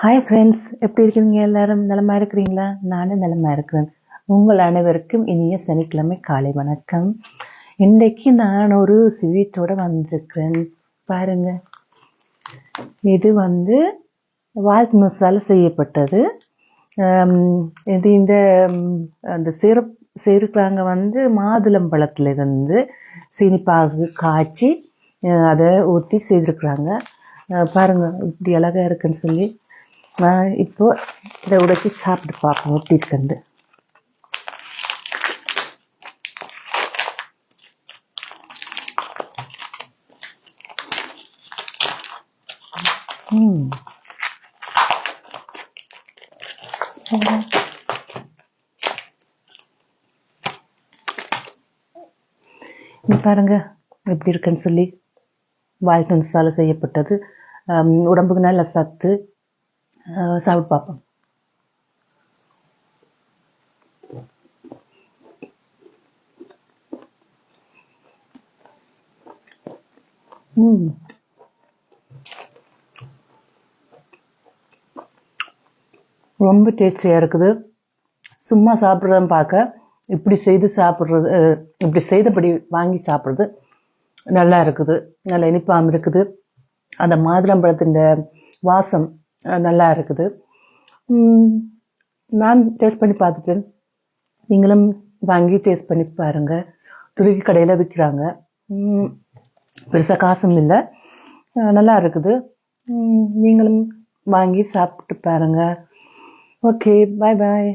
Hi friends, எப்படி இருக்கீங்க? எல்லாரும் நலமா இருக்கிறீங்களா? நானும் நலமா இருக்கிறேன். உங்கள் அனைவருக்கும் இனிய சனிக்கிழமை காலை வணக்கம். இன்றைக்கு நான் ஒரு ஸ்வீட்டோட வந்திருக்கிறேன். பாருங்க, இது வால்ட் மசாலா செய்யப்பட்டது. இது அந்த சிரப் செய்கிறாங்க மாதுளம்பழத்திலிருந்து சீனிப்பாகு காய்ச்சி அதை ஊற்றி செய்திருக்கிறாங்க. பாருங்க, இப்படி அழகா இருக்குன்னு சொல்லி இப்போ இதை உடைச்சி சாப்பிட்டு பார்ப்போம் எப்படி இருக்குன்னு. பாருங்க எப்படி இருக்குன்னு சொல்லி. வால்ட் மசாலா செய்யப்பட்டது, உடம்புக்கு நல்ல சத்து. சாப்பிட்டு பார்ப்போம். ரொம்ப டேஸ்டியாக இருக்குது. சும்மா சாப்பிட்றதுன்னு பார்க்க இப்படி செய்து சாப்பிட்றது, இப்படி செய்தபடி வாங்கி சாப்பிட்றது நல்லா இருக்குது. நல்லா இனிப்பாகவும் இருக்குது. அந்த மாதுளம்பழத்தின் வாசம் நல்லா இருக்குது. நான் டேஸ்ட் பண்ணி பார்த்துட்டேன். நீங்களும் வாங்கி டேஸ்ட் பண்ணி பாருங்கள். துருக்கி கடையில் விற்கிறாங்க. பெருசாக காசும் இல்லை, நல்லா இருக்குது. நீங்களும் வாங்கி சாப்பிட்டு பாருங்கள். ஓகே, பாய் பாய்.